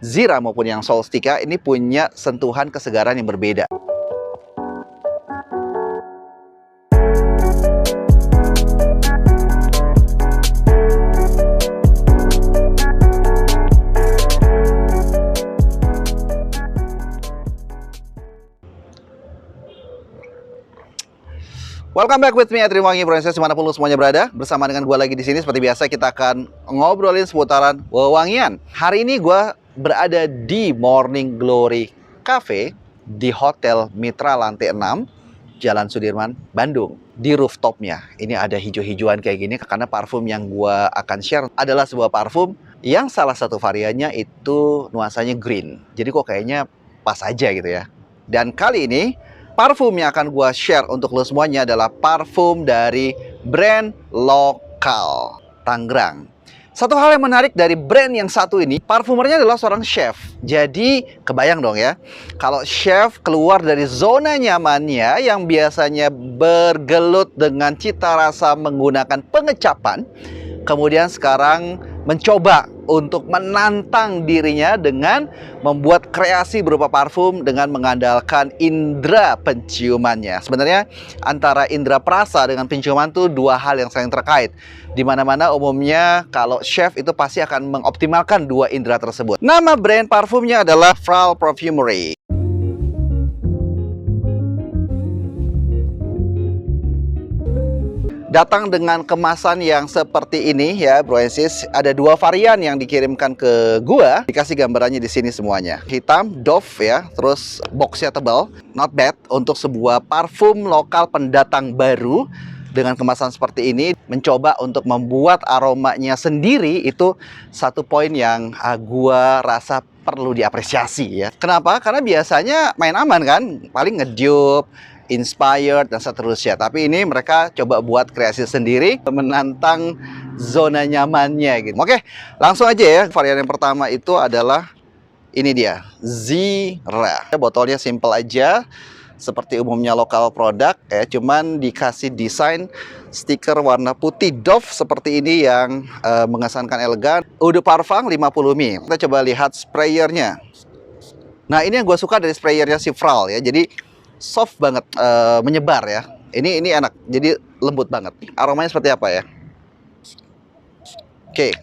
Zira maupun yang Solstica ini punya sentuhan kesegaran yang berbeda. Welcome back with me, Adrian Wangi, Proses dimanapun lu semuanya berada. Bersama dengan gue lagi di sini. Seperti biasa kita akan ngobrolin seputaran wewangian. Hari ini gue berada di Morning Glory Cafe di Hotel Mitra lantai 6, Jalan Sudirman, Bandung. Di rooftopnya ini ada hijau-hijauan kayak gini karena parfum yang gue akan share adalah sebuah parfum yang salah satu variannya itu nuansanya green. Jadi kok kayaknya pas aja gitu ya. Dan kali ini parfum yang akan gue share untuk lo semuanya adalah parfum dari brand lokal Tangerang. Satu hal yang menarik dari brand yang satu ini, parfumernya adalah seorang chef. Jadi kebayang dong ya, kalau chef keluar dari zona nyamannya yang biasanya bergelut dengan cita rasa menggunakan pengecapan, kemudian sekarang mencoba untuk menantang dirinya dengan membuat kreasi berupa parfum dengan mengandalkan indera penciumannya. Sebenarnya antara indera perasa dengan penciuman itu dua hal yang saling terkait. Dimana-mana umumnya kalau chef itu pasti akan mengoptimalkan dua indera tersebut. Nama brand parfumnya adalah Frau Perfumery. Datang dengan kemasan yang seperti ini ya, Bro and Sis. Ada dua varian yang dikirimkan ke gua. Dikasih gambarannya di sini semuanya. Hitam, Dove ya, terus boxnya tebal. Not bad untuk sebuah parfum lokal pendatang baru dengan kemasan seperti ini. Mencoba untuk membuat aromanya sendiri itu satu poin yang gua rasa perlu diapresiasi ya. Kenapa? Karena biasanya main aman kan, paling ngedupe, inspired dan seterusnya. Tapi ini mereka coba buat kreasi sendiri, menantang zona nyamannya gitu. Oke, langsung aja ya. Varian yang pertama itu adalah ini dia, Zira. Botolnya simple aja, seperti umumnya lokal produk ya. Cuman dikasih desain stiker warna putih Dove seperti ini yang mengesankan elegan. Eau de Parfum 50 ml. Kita coba lihat sprayernya. Nah, ini yang gue suka dari sprayernya si Frau ya. Jadi soft banget, menyebar ya. Ini enak, jadi lembut banget. Aromanya seperti apa ya? Oke.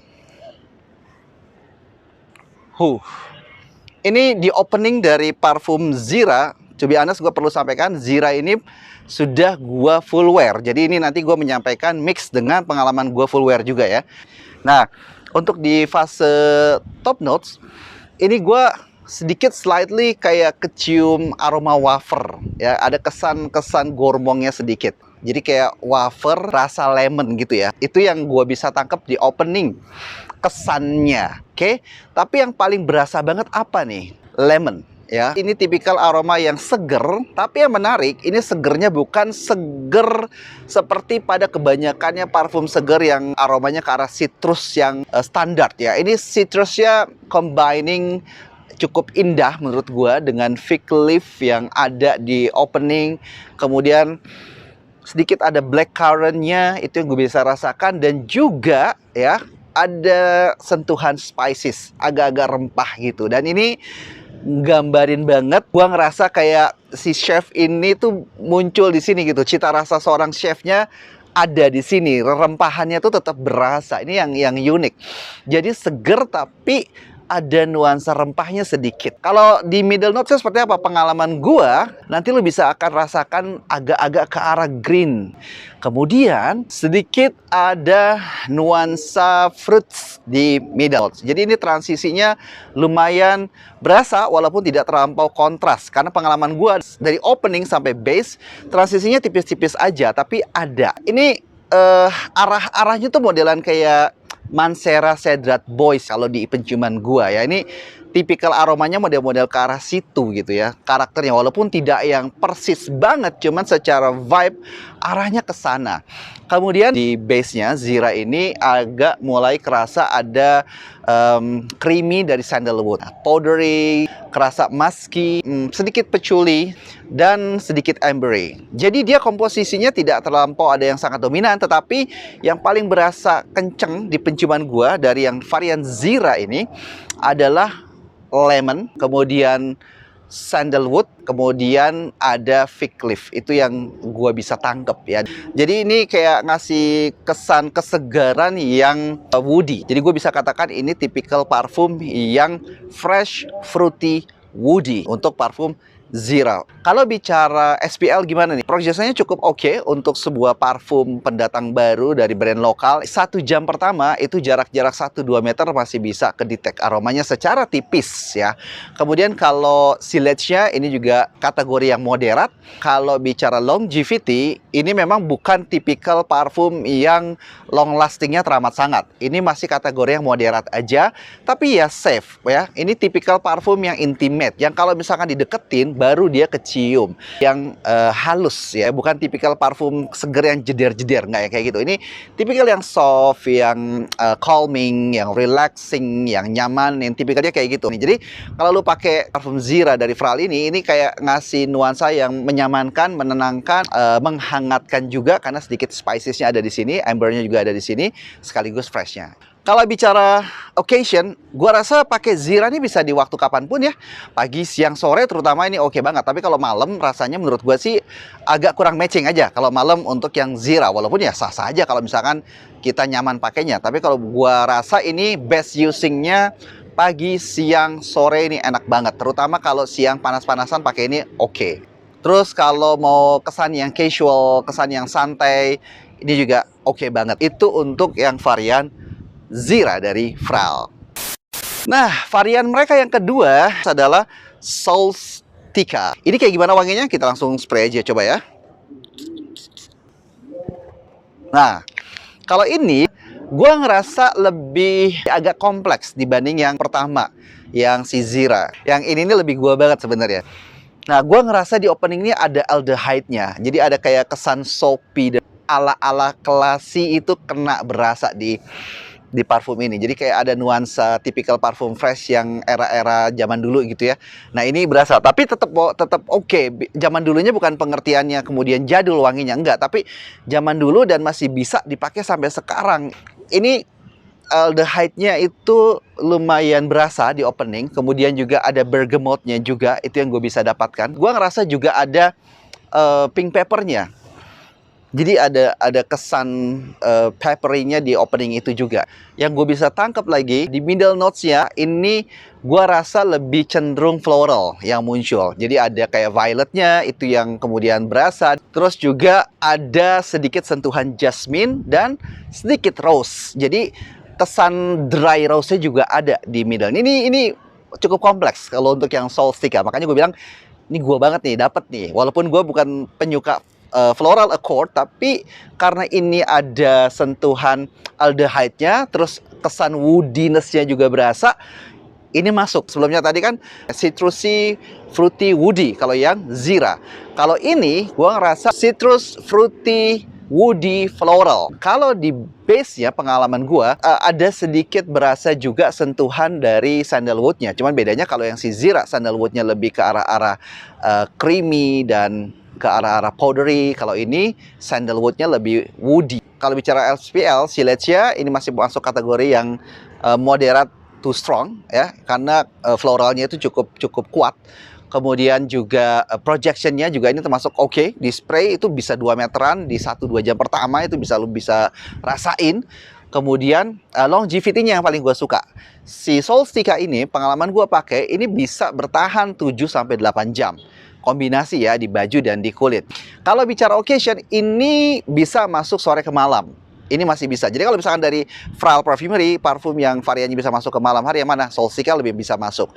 Ini di opening dari parfum Zira. To be honest, gue perlu sampaikan Zira ini sudah gue full wear. Jadi ini nanti gue menyampaikan mix dengan pengalaman gue full wear juga ya. Nah, untuk di fase top notes, ini gue sedikit slightly kayak kecium aroma wafer ya, ada kesan gormongnya sedikit. Jadi kayak wafer rasa lemon gitu ya. Itu yang gue bisa tangkap di opening kesannya. Oke, tapi yang paling berasa banget apa nih? Lemon ya. Ini tipikal aroma yang seger, tapi yang menarik ini segernya bukan seger seperti pada kebanyakannya parfum seger yang aromanya ke arah citrus yang standar ya. Ini citrusnya combining cukup indah menurut gua dengan fig leaf yang ada di opening. Kemudian sedikit ada black currant-nya, itu yang gue bisa rasakan. Dan juga ya ada sentuhan spices, agak-agak rempah gitu. Dan ini gambarin banget, gua ngerasa kayak si chef ini tuh muncul di sini gitu. Cita rasa seorang chefnya ada di sini, rempahannya tuh tetap berasa. Ini yang unik. Jadi seger tapi ada nuansa rempahnya sedikit. Kalau di middle notes seperti apa pengalaman gua, nanti lo bisa akan rasakan agak-agak ke arah green. Kemudian sedikit ada nuansa fruits di middle. Jadi ini transisinya lumayan berasa walaupun tidak terlampau kontras. Karena pengalaman gua dari opening sampai base, transisinya tipis-tipis aja, tapi ada. Ini arahnya tuh modelan kayak Mancera Cedrat Boys kalau di penciuman gua ya. Ini tipikal aromanya model-model ke arah situ gitu ya karakternya, walaupun tidak yang persis banget, cuman secara vibe arahnya ke sana. Kemudian di base-nya Zira ini agak mulai kerasa ada creamy dari sandalwood, powdery, kerasa musky, sedikit patchouli dan sedikit ambery. Jadi dia komposisinya tidak terlampau ada yang sangat dominan, tetapi yang paling berasa kenceng di penciuman gua dari yang varian Zira ini adalah lemon, kemudian sandalwood, kemudian ada fig leaf. Itu yang gua bisa tangkep ya. Jadi ini kayak ngasih kesan kesegaran yang woody. Jadi gue bisa katakan ini tipikal parfum yang fresh, fruity, woody untuk parfum Zira. Kalau bicara SPL gimana nih? Prosesnya cukup oke untuk sebuah parfum pendatang baru dari brand lokal. 1 jam pertama itu jarak-jarak 1-2 meter masih bisa kedetek aromanya secara tipis ya. Kemudian kalau silage-nya ini juga kategori yang moderat. Kalau bicara longevity, ini memang bukan tipikal parfum yang long lastingnya teramat sangat. Ini masih kategori yang moderat aja, tapi ya safe ya. Ini tipikal parfum yang intimate, yang kalau misalkan dideketin baru dia kecium, yang halus ya, bukan tipikal parfum seger yang jeder-jeder, nggak ya kayak gitu. Ini tipikal yang soft, yang calming, yang relaxing, yang nyaman, yang tipikalnya kayak gitu nih. Jadi kalau lu pakai parfum Zira dari Fral ini kayak ngasih nuansa yang menyamankan, menenangkan, menghangatkan juga karena sedikit spicesnya ada di sini, ambernya juga ada di sini, sekaligus freshnya. Kalau bicara occasion, gua rasa pakai Zira ini bisa di waktu kapanpun ya. Pagi, siang, sore terutama ini oke banget. Tapi kalau malam rasanya menurut gua sih agak kurang matching aja kalau malam untuk yang Zira. Walaupun ya sah-sah aja kalau misalkan kita nyaman pakainya. Tapi kalau gua rasa ini best usingnya pagi, siang, sore ini enak banget. Terutama kalau siang panas-panasan pakai ini oke. Terus kalau mau kesan yang casual, kesan yang santai, ini juga oke banget. Itu untuk yang varian Zira dari Fral. Nah, varian mereka yang kedua adalah Solstica. Ini kayak gimana wanginya? Kita langsung spray aja coba ya. Nah, kalau ini gue ngerasa lebih agak kompleks dibanding yang pertama, yang si Zira. Yang ini lebih gue banget sebenarnya. Nah, gue ngerasa di opening ini ada aldehyde-nya. Jadi ada kayak kesan soapy dan ala-ala classy itu kena berasa di parfum ini. Jadi kayak ada nuansa tipikal parfum fresh yang era-era zaman dulu gitu ya. Nah, ini berasa, tapi tetap oke. Zaman dulunya bukan pengertiannya kemudian jadul wanginya, enggak, tapi zaman dulu dan masih bisa dipakai sampai sekarang. Ini aldehyde-nya itu lumayan berasa di opening. Kemudian juga ada bergamotnya juga, itu yang gue bisa dapatkan. Gue ngerasa juga ada pink pepper-nya. Jadi ada kesan peppery-nya di opening itu juga. Yang gue bisa tangkap lagi di middle notes-nya ini gue rasa lebih cenderung floral yang muncul. Jadi ada kayak violet-nya itu yang kemudian berasa. Terus juga ada sedikit sentuhan jasmine dan sedikit rose. Jadi kesan dry rose-nya juga ada di middle. Ini cukup kompleks kalau untuk yang Solstica. Makanya gue bilang ini gue banget nih, dapet nih. Walaupun gue bukan penyuka floral accord, tapi karena ini ada sentuhan aldehyde-nya, terus kesan woodiness-nya juga berasa, ini masuk. Sebelumnya tadi kan citrusy, fruity, woody kalau yang Zira. Kalau ini gua ngerasa citrus, fruity, woody, floral. Kalau di base-nya pengalaman gua ada sedikit berasa juga sentuhan dari sandalwood-nya. Cuman bedanya kalau yang si Zira sandalwood-nya lebih ke arah-arah creamy dan ke arah-arah powdery. Kalau ini sandalwood-nya lebih woody. Kalau bicara SPL, silage-nya ini masih masuk kategori yang moderate to strong ya, karena floralnya itu cukup kuat. Kemudian juga projection-nya juga ini termasuk oke. Di spray itu bisa 2 meteran di 1-2 jam pertama itu lu bisa rasain. Kemudian longevity-nya yang paling gue suka. Si Solstica ini pengalaman gue pakai ini bisa bertahan 7-8 jam. Kombinasi ya di baju dan di kulit. Kalau bicara occasion, ini bisa masuk sore ke malam. Ini masih bisa. Jadi kalau misalkan dari Fral Perfumery, parfum yang variannya bisa masuk ke malam hari, yang mana? Solstica lebih bisa masuk.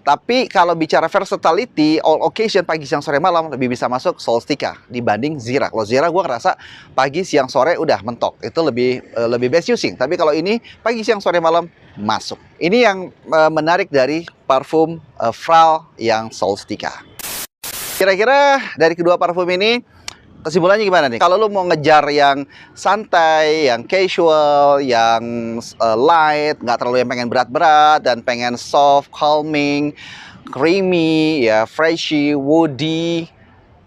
Tapi kalau bicara versatility, all occasion, pagi, siang, sore, malam, lebih bisa masuk Solstica dibanding Zira. Kalau Zira gue ngerasa pagi, siang, sore udah mentok. Itu lebih best using. Tapi kalau ini pagi, siang, sore, malam masuk. Ini yang menarik dari parfum Fral yang Solstica. Kira-kira dari kedua parfum ini kesimpulannya gimana nih? Kalau lu mau ngejar yang santai, yang casual, yang light, nggak terlalu yang pengen berat-berat dan pengen soft, calming, creamy, ya freshy, woody,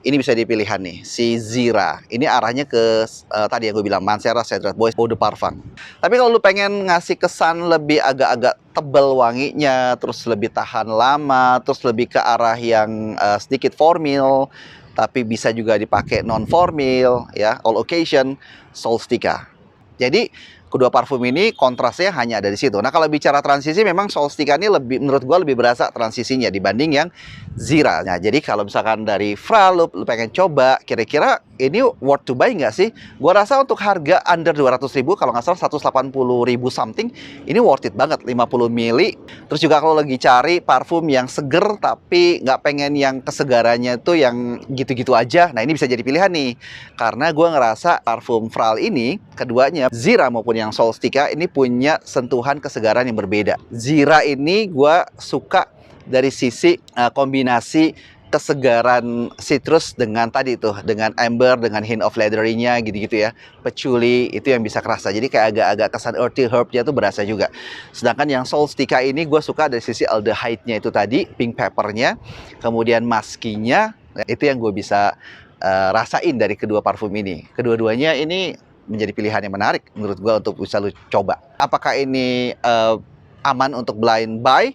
ini bisa dipilihan nih, si Zira. Ini arahnya ke tadi yang gue bilang, Mancera, Cedrat Boys, Eau de Parfum. Tapi kalau lu pengen ngasih kesan lebih agak-agak tebal wanginya, terus lebih tahan lama, terus lebih ke arah yang sedikit formal, tapi bisa juga dipakai non formal, ya, all occasion, Solstica. Jadi kedua parfum ini kontrasnya hanya ada di situ. Nah, kalau bicara transisi, memang Solstica ini lebih, menurut gua lebih berasa transisinya dibanding yang Zira. Nah, jadi kalau misalkan dari Fra lu pengen coba, kira-kira ini worth to buy nggak sih? Gua rasa untuk harga under 200.000, kalau nggak salah 180.000 something, ini worth it banget, 50 mili. Terus juga kalau lagi cari parfum yang seger tapi nggak pengen yang kesegarannya itu yang gitu-gitu aja, nah ini bisa jadi pilihan nih. Karena gua ngerasa parfum Fral ini, keduanya Zira maupun yang Solstica ini punya sentuhan kesegaran yang berbeda. Zira ini gue suka dari sisi kombinasi kesegaran citrus dengan tadi tuh, dengan amber, dengan hint of leathery-nya gitu-gitu ya. Patchouli itu yang bisa kerasa. Jadi kayak agak-agak kesan earthy herb-nya tuh berasa juga. Sedangkan yang Solstica ini gue suka dari sisi aldehyde-nya itu tadi, pink pepper-nya, kemudian musky-nya, itu yang gue bisa rasain dari kedua parfum ini. Kedua-duanya ini menjadi pilihan yang menarik menurut gue untuk bisa lu coba. Apakah ini aman untuk blind buy?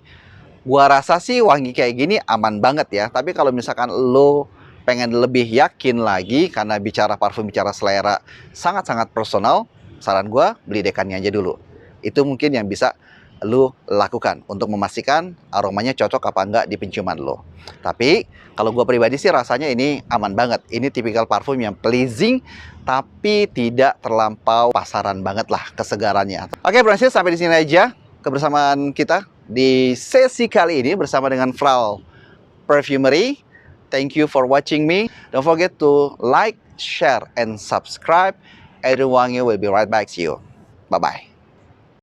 Gua rasa sih wangi kayak gini aman banget ya. Tapi kalau misalkan lu pengen lebih yakin lagi, karena bicara parfum, bicara selera sangat-sangat personal, saran gua beli dekannya aja dulu. Itu mungkin yang bisa lu lakukan untuk memastikan aromanya cocok apa enggak di penciuman lo. Tapi kalau gue pribadi sih rasanya ini aman banget. Ini tipikal parfum yang pleasing tapi tidak terlampau pasaran banget lah kesegarannya. Oke, Francis, sampai di sini aja kebersamaan kita di sesi kali ini bersama dengan Fral Perfumery. Thank you for watching me. Don't forget to like, share, and subscribe. Edwin Wangi will be right back to you. Bye-bye.